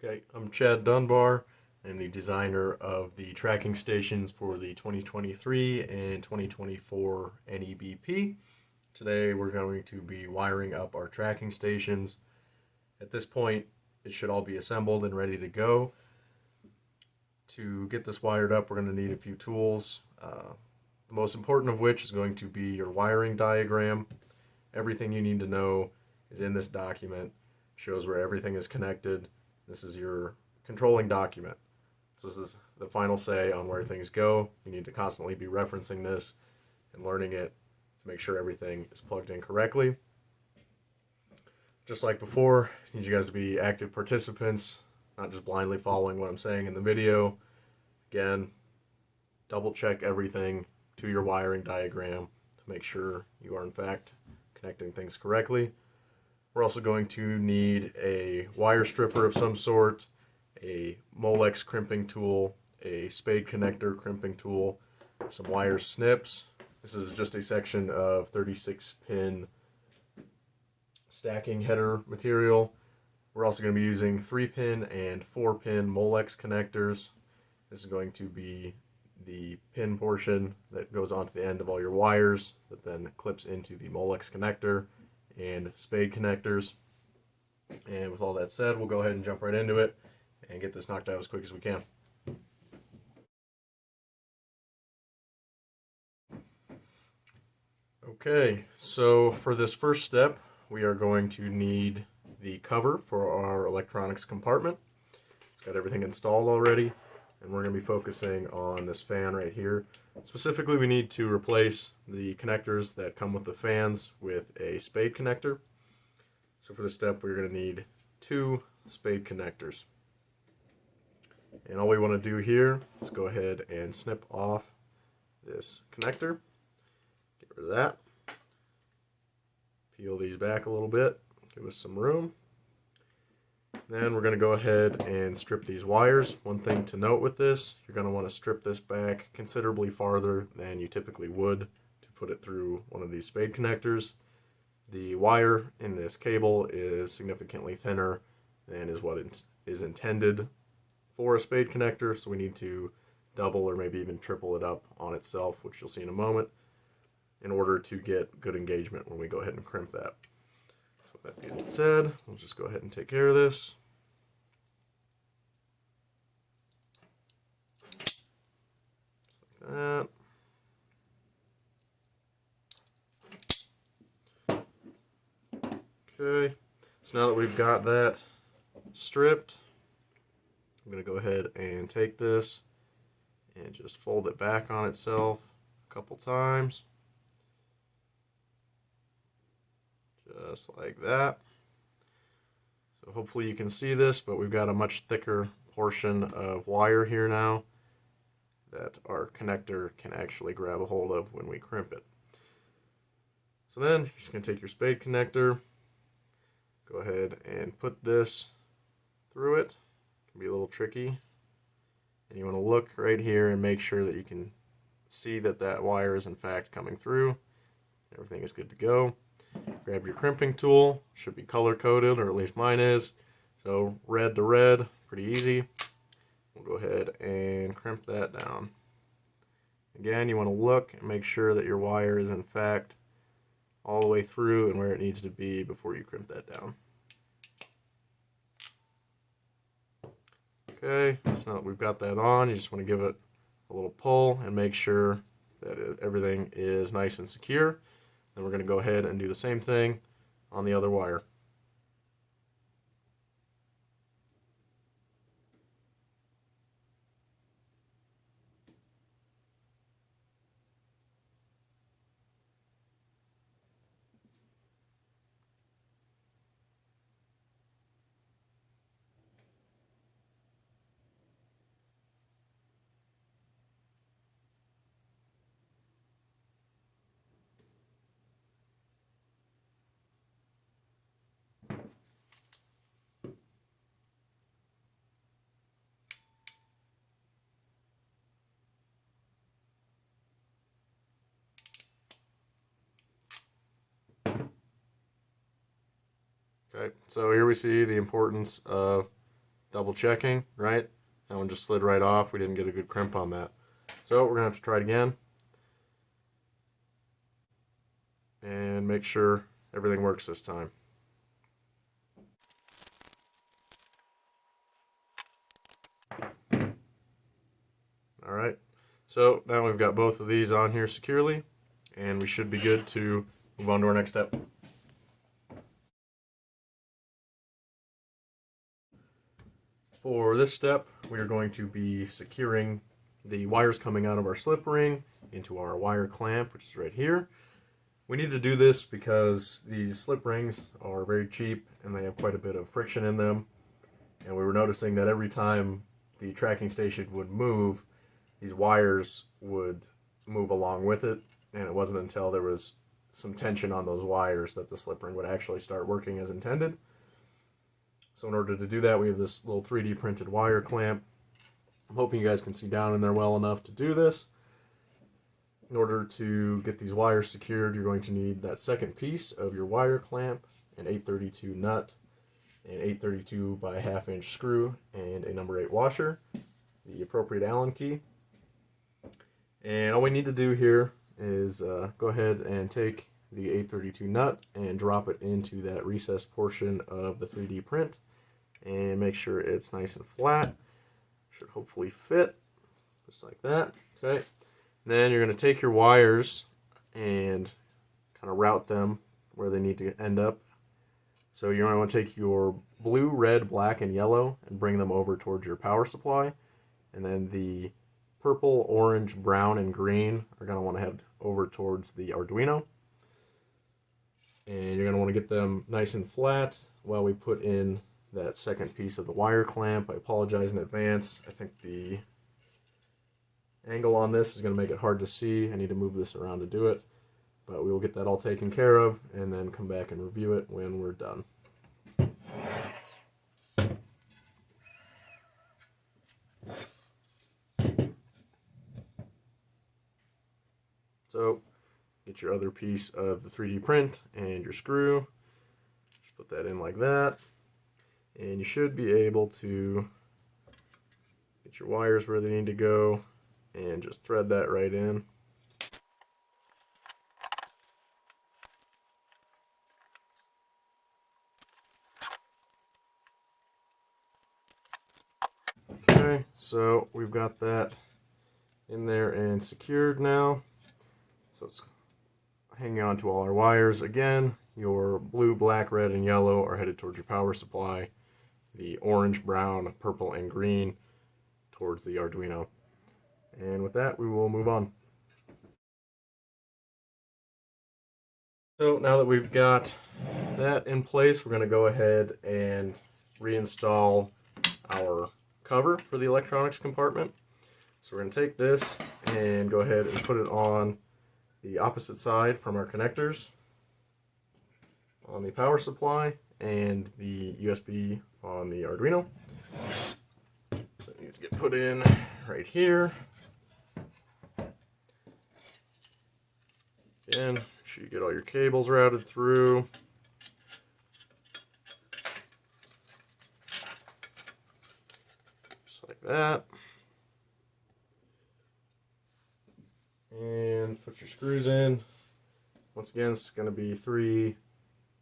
Okay, I'm Chad Dunbar. I'm the designer of the tracking stations for the 2023 and 2024 NEBP. Today we're going to be wiring up our tracking stations. At this point, it should all be assembled and ready to go. To get this wired up, we're going to need a few tools. The most important of which is going to be your wiring diagram. Everything you need to know is in this document. Shows where everything is connected. This is your controlling document. So this is the final say on where things go. You need to constantly be referencing this and learning it to make sure everything is plugged in correctly. Just like before, I need you guys to be active participants, not just blindly following what I'm saying in the video. Again, double check everything to your wiring diagram to make sure you are in fact connecting things correctly. We're also going to need a wire stripper of some sort, a Molex crimping tool, a spade connector crimping tool, some wire snips. This is just a section of 36-pin stacking header material. We're also going to be using 3-pin and 4-pin Molex connectors. This is going to be the pin portion that goes onto the end of all your wires that then clips into the Molex connector and spade connectors. And with all that said, we'll go ahead and jump right into it and get this knocked out as quick as we can. Okay, so for this first step, we are going to need the cover for our electronics compartment. It's got everything installed already, and we're going to be focusing on this fan right here. Specifically, we need to replace the connectors that come with the fans with a spade connector. So for this step, we're going to need 2 spade connectors. And all we want to do here is go ahead and snip off this connector. Get rid of that. Peel these back a little bit. Give us some room. Then we're going to go ahead and strip these wires. One thing to note with this, you're going to want to strip this back considerably farther than you typically would to put it through one of these spade connectors. The wire in this cable is significantly thinner than is what it is intended for a spade connector, so we need to double or maybe even triple it up on itself, which you'll see in a moment, in order to get good engagement when we go ahead and crimp that. So with that being said, we'll just go ahead and take care of this. That. Okay, so now that we've got that stripped, I'm going to go ahead and take this and just fold it back on itself a couple times. Just like that. So hopefully you can see this, but we've got a much thicker portion of wire here now that our connector can actually grab a hold of when we crimp it. So then you're just going to take your spade connector, go ahead and put this through it. It can be a little tricky. And you want to look right here and make sure that you can see that that wire is in fact coming through. Everything is good to go. Grab your crimping tool. Should be color coded, or at least mine is. So red to red, pretty easy. We'll go ahead and crimp that down. Again, you want to look and make sure that your wire is in fact all the way through and where it needs to be before you crimp that down. Okay, so now that we've got that on, you just want to give it a little pull and make sure that everything is nice and secure. Then we're going to go ahead and do the same thing on the other wire. Okay, so here we see the importance of double checking, right? That one just slid right off. We didn't get a good crimp on that. So we're going to have to try it again. And make sure everything works this time. Alright, so now we've got both of these on here securely, and we should be good to move on to our next step. For this step, we are going to be securing the wires coming out of our slip ring into our wire clamp, which is right here. We need to do this because these slip rings are very cheap and they have quite a bit of friction in them. And we were noticing that every time the tracking station would move, these wires would move along with it. And it wasn't until there was some tension on those wires that the slip ring would actually start working as intended. So in order to do that, we have this little 3D printed wire clamp. I'm hoping you guys can see down in there well enough to do this. In order to get these wires secured, you're going to need that second piece of your wire clamp, an 832 nut, an 832 by 1/2 inch screw, and a number 8 washer, the appropriate Allen key. And all we need to do here is go ahead and take the 832 nut and drop it into that recessed portion of the 3D print and make sure it's nice and flat. Should hopefully fit just like that. Okay. Then you're going to take your wires and kind of route them where they need to end up. So you're going to want to take your blue, red, black, and yellow and bring them over towards your power supply. And then the purple, orange, brown, and green are going to want to head over towards the Arduino. And you're going to want to get them nice and flat while we put in that second piece of the wire clamp. I apologize in advance. I think the angle on this is going to make it hard to see. I need to move this around to do it. But we will get that all taken care of and then come back and review it when we're done. So, get your other piece of the 3D print and your screw. Just put that in like that. And you should be able to get your wires where they need to go and just thread that right in. Okay, so we've got that in there and secured now. So it's hanging on to all our wires. Again, your blue, black, red, and yellow are headed towards your power supply. The orange, brown, purple, and green towards the Arduino. And with that, we will move on. So now that we've got that in place, we're going to go ahead and reinstall our cover for the electronics compartment. So we're going to take this and go ahead and put it on the opposite side from our connectors on the power supply and the USB on the Arduino. So it needs to get put in right here. Again, make sure you get all your cables routed through. Just like that. And put your screws in. Once again, it's going to be 3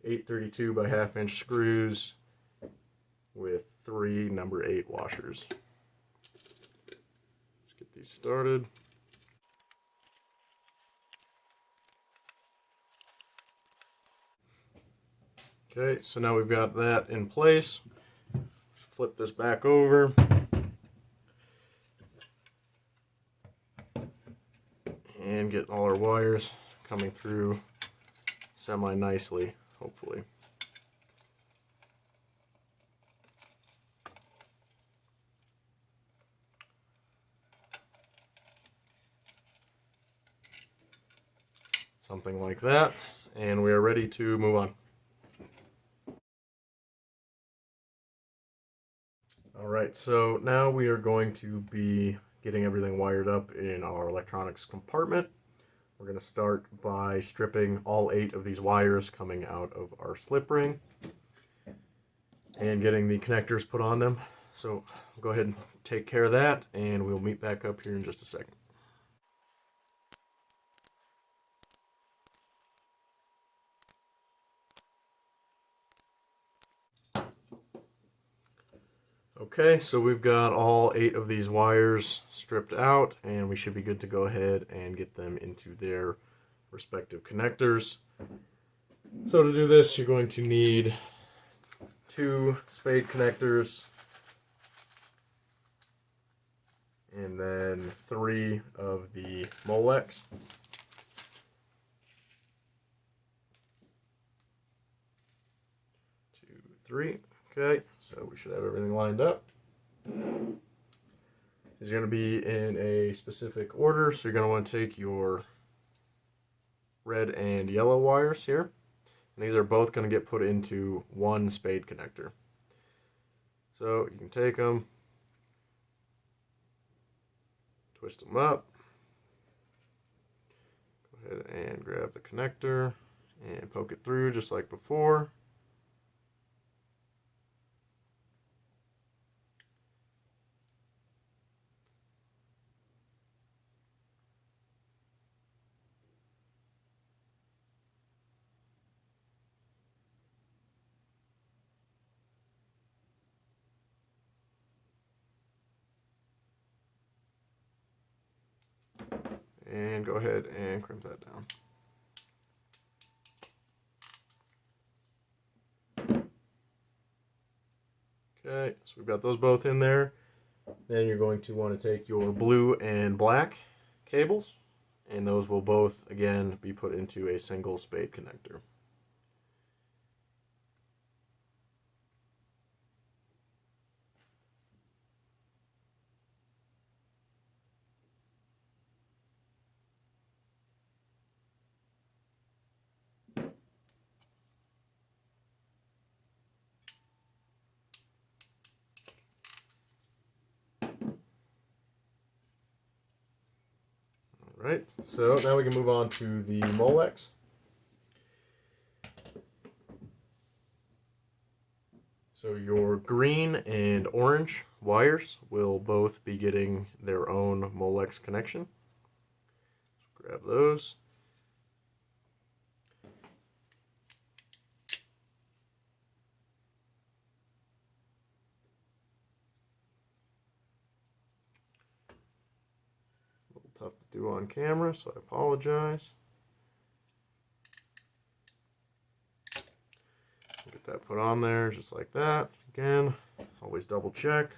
832 by 1/2 inch screws with 3 number 8 washers. Let's get these started. Okay, so now we've got that in place. Flip this back over. And get all our wires coming through semi-nicely, hopefully. Something like that, and we are ready to move on. Alright, so now we are going to be getting everything wired up in our electronics compartment. We're going to start by stripping all 8 of these wires coming out of our slip ring and getting the connectors put on them. So go ahead and take care of that, and we'll meet back up here in just a second. Okay, so we've got all 8 of these wires stripped out, and we should be good to go ahead and get them into their respective connectors. So to do this, you're going to need 2 spade connectors, and then 3 of the Molex. 2, 3. Okay, so we should have everything lined up. These are going to be in a specific order, so you're going to want to take your red and yellow wires here, and these are both going to get put into one spade connector. So you can take them, twist them up, go ahead and grab the connector and poke it through just like before. And go ahead and crimp that down. Okay, so we've got those both in there. Then you're going to want to take your blue and black cables, and those will both, again, be put into a single spade connector. Alright, so now we can move on to the Molex. So your green and orange wires will both be getting their own Molex connection. So grab those. A little tough to do on camera, so I apologize. Get that put on there just like that. Again, always double check.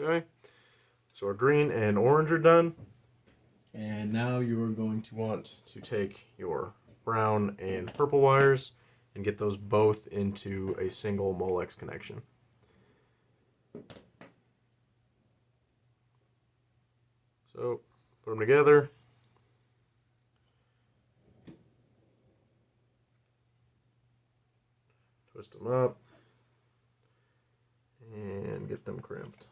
Okay, so our green and orange are done. And now you are going to want to take your brown and purple wires and get those both into a single Molex connection. So put them together. Twist them up and get them crimped.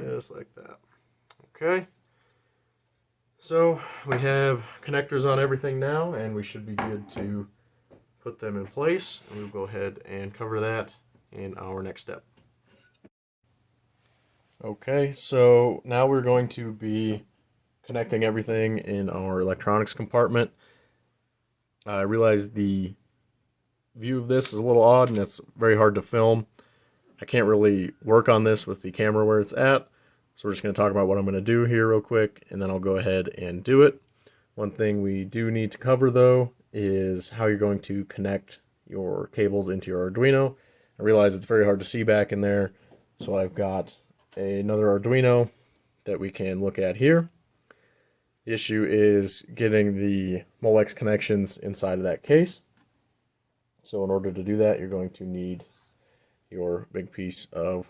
Just like that. Okay. So we have connectors on everything now, and we should be good to put them in place. And we'll go ahead and cover that in our next step. Okay, so now we're going to be connecting everything in our electronics compartment. I realize the view of this is a little odd and it's very hard to film. I can't really work on this with the camera where it's at, so we're just going to talk about what I'm going to do here real quick, and then I'll go ahead and do it. One thing we do need to cover, though, is how you're going to connect your cables into your Arduino. I realize it's very hard to see back in there, so I've got another Arduino that we can look at here. The issue is getting the Molex connections inside of that case. So in order to do that, you're going to need your big piece of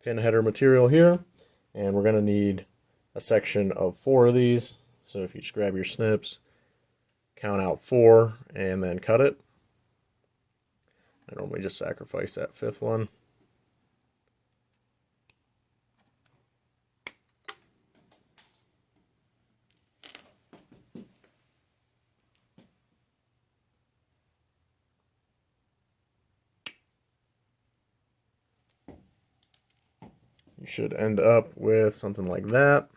pin header material here, and we're going to need a section of 4 of these. So if you just grab your snips, count out 4, and then cut it. I normally just sacrifice that 5th one. You should end up with something like that.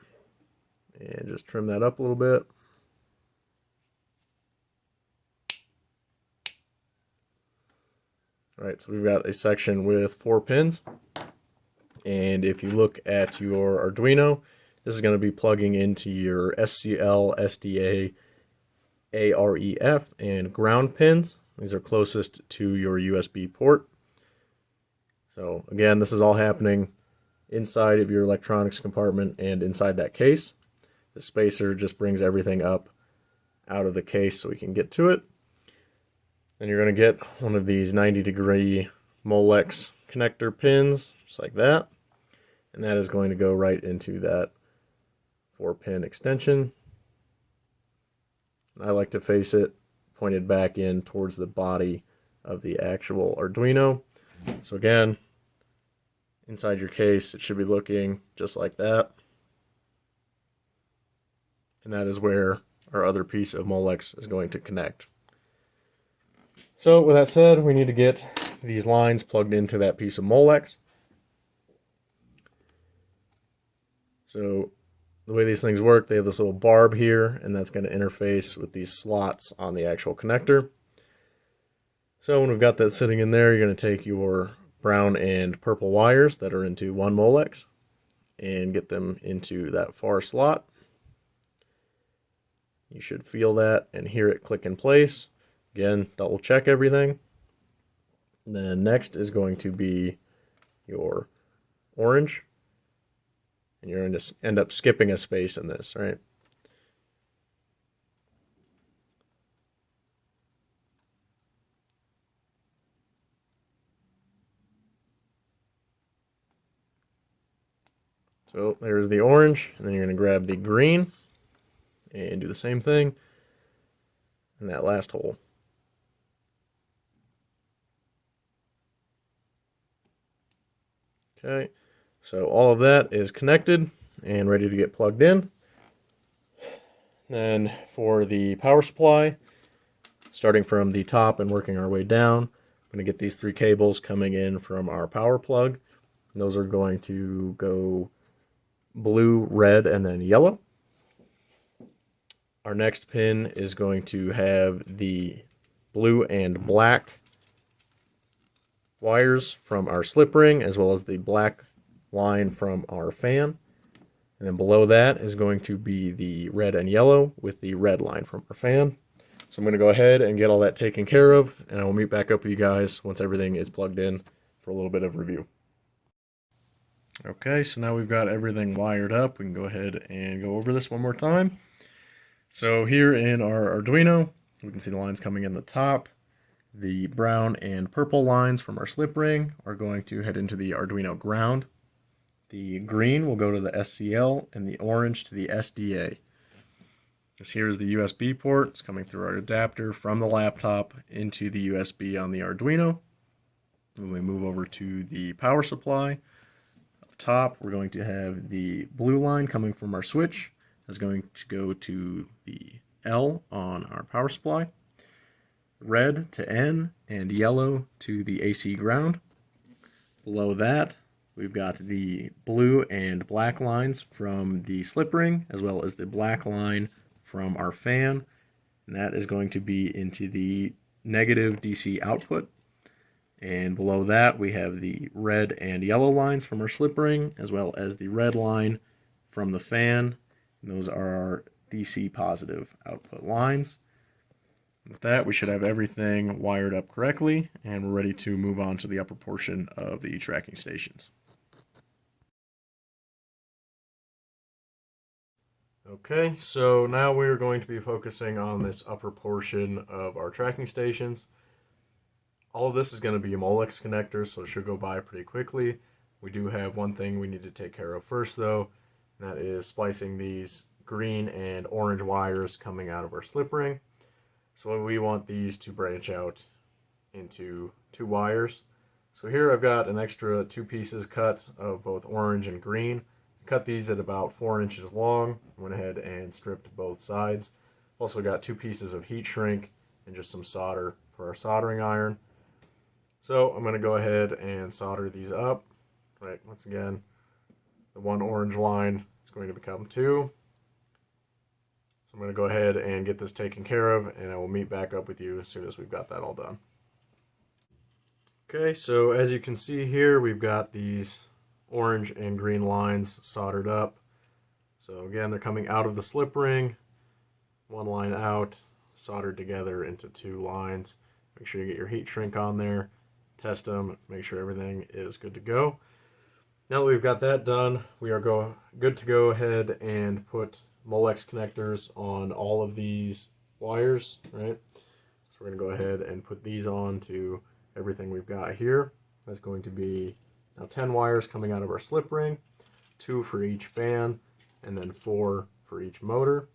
And just trim that up a little bit. All right, so we've got a section with 4 pins. And if you look at your Arduino, this is going to be plugging into your SCL, SDA, AREF, and ground pins. These are closest to your USB port. So again, this is all happening inside of your electronics compartment and inside that case. The spacer just brings everything up out of the case so we can get to it. Then you're going to get one of these 90-degree Molex connector pins, just like that. And that is going to go right into that 4-pin extension. I like to face it pointed back in towards the body of the actual Arduino. So again, inside your case, it should be looking just like that. And that is where our other piece of Molex is going to connect. So with that said, we need to get these lines plugged into that piece of Molex. So the way these things work, they have this little barb here, and that's going to interface with these slots on the actual connector. So when we've got that sitting in there, you're going to take your brown and purple wires that are into 1 Molex and get them into that far slot. You should feel that and hear it click in place. Again, double check everything. Then next is going to be your orange. And you're going to end up skipping a space in this, right? So there's the orange, and then you're going to grab the green and do the same thing in that last hole. Okay, so all of that is connected and ready to get plugged in. Then for the power supply, starting from the top and working our way down, I'm going to get these 3 cables coming in from our power plug. And those are going to go blue, red, and then yellow. Our next pin is going to have the blue and black wires from our slip ring, as well as the black line from our fan. And then below that is going to be the red and yellow with the red line from our fan. So I'm going to go ahead and get all that taken care of, and I will meet back up with you guys once everything is plugged in for a little bit of review. Okay, so now we've got everything wired up. We can go ahead and go over this one more time. So here in our Arduino, we can see the lines coming in the top. The brown and purple lines from our slip ring are going to head into the Arduino ground. The green will go to the SCL, and the orange to the SDA. This here is the USB port. It's coming through our adapter from the laptop into the USB on the Arduino. When we move over to the power supply, up top we're going to have the blue line coming from our switch. That's going to go to the L on our power supply. Red to N, and yellow to the AC ground. Below that, we've got the blue and black lines from the slip ring, as well as the black line from our fan, and that is going to be into the negative DC output. And below that, we have the red and yellow lines from our slip ring, as well as the red line from the fan. And those are our DC positive output lines. With that, we should have everything wired up correctly, and we're ready to move on to the upper portion of the tracking stations. Okay, so now we're going to be focusing on this upper portion of our tracking stations. All of this is going to be Molex connectors, so it should go by pretty quickly. We do have one thing we need to take care of first, though. And that is splicing these green and orange wires coming out of our slip ring. So we want these to branch out into 2 wires. So here I've got an extra 2 pieces cut of both orange and green. Cut these at about 4 inches long. Went ahead and stripped both sides. Also got 2 pieces of heat shrink and just some solder for our soldering iron. So I'm going to go ahead and solder these up. Right, once again, the 1 orange line is going to become 2. So I'm going to go ahead and get this taken care of, and I will meet back up with you as soon as we've got that all done. Okay, so as you can see here, we've got these orange and green lines soldered up. So again, they're coming out of the slip ring, 1 line out, soldered together into 2 lines. Make sure you get your heat shrink on there, test them, make sure everything is good to go. Now that we've got that done, we are good to go ahead and put Molex connectors on all of these wires, right? So we're going to go ahead and put these on to everything we've got here. That's going to be now 10 wires coming out of our slip ring, 2 for each fan, and then 4 for each motor.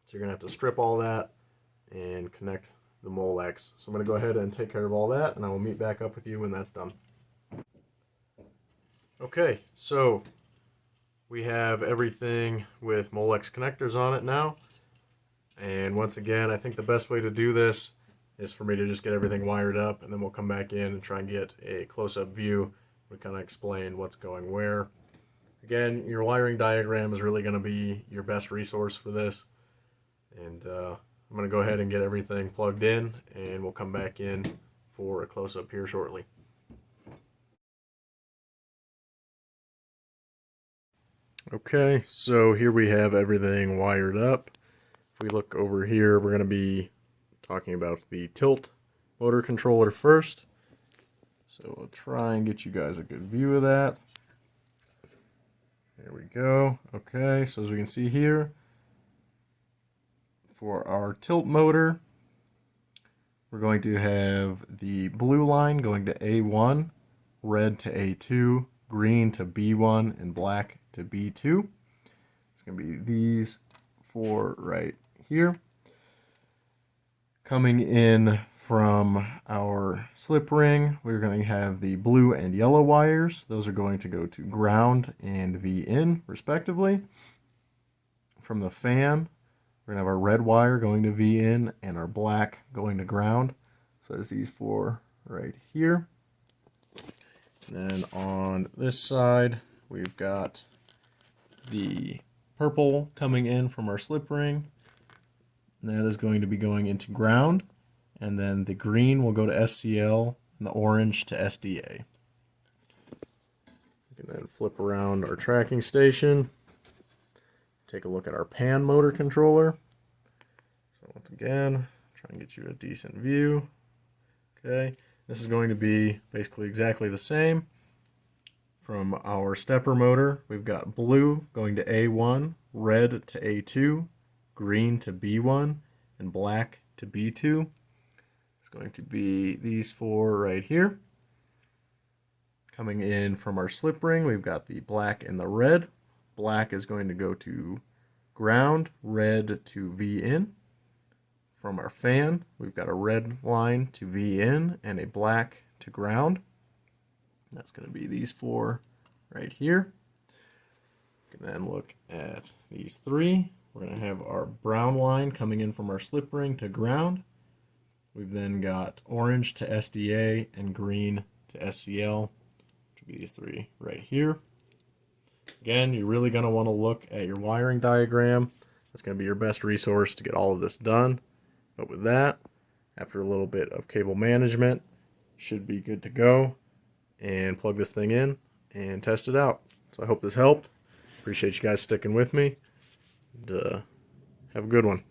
So you're going to have to strip all that and connect the Molex. So I'm going to go ahead and take care of all that, and I will meet back up with you when that's done. Okay, so we have everything with Molex connectors on it now. And once again, I think the best way to do this is for me to just get everything wired up, and then we'll come back in and try and get a close-up view. We kind of explain what's going where. Again, your wiring diagram is really going to be your best resource for this. And I'm going to go ahead and get everything plugged in, and we'll come back in for a close-up here shortly. Okay, so here we have everything wired up. If we look over here, we're going to be talking about the tilt motor controller first. So we'll try and get you guys a good view of that. There we go. Okay, so as we can see here, for our tilt motor, we're going to have the blue line going to A1, red to A2, green to B1, and black to B2. It's going to be these 4 right here. Coming in from our slip ring, we're going to have the blue and yellow wires. Those are going to go to ground and V in, respectively. From the fan, we're going to have our red wire going to V in and our black going to ground. So there's these 4 right here. And then on this side, we've got the purple coming in from our slip ring. And that is going to be going into ground. And then the green will go to SCL and the orange to SDA. We can then flip around our tracking station. Take a look at our pan motor controller. So once again, try and get you a decent view. Okay, this is going to be basically exactly the same. From our stepper motor, we've got blue going to A1, red to A2, green to B1, and black to B2. It's going to be these 4 right here. Coming in from our slip ring, we've got the black and the red. Black is going to go to ground, red to V in. From our fan, we've got a red line to V in and a black to ground. That's going to be these 4 right here. We can then look at these 3. We're going to have our brown line coming in from our slip ring to ground. We've then got orange to SDA and green to SCL, which will be these 3 right here. Again, you're really going to want to look at your wiring diagram. That's going to be your best resource to get all of this done. But with that, after a little bit of cable management, should be good to go and plug this thing in and test it out. So I hope this helped. Appreciate you guys sticking with me. And, have a good one.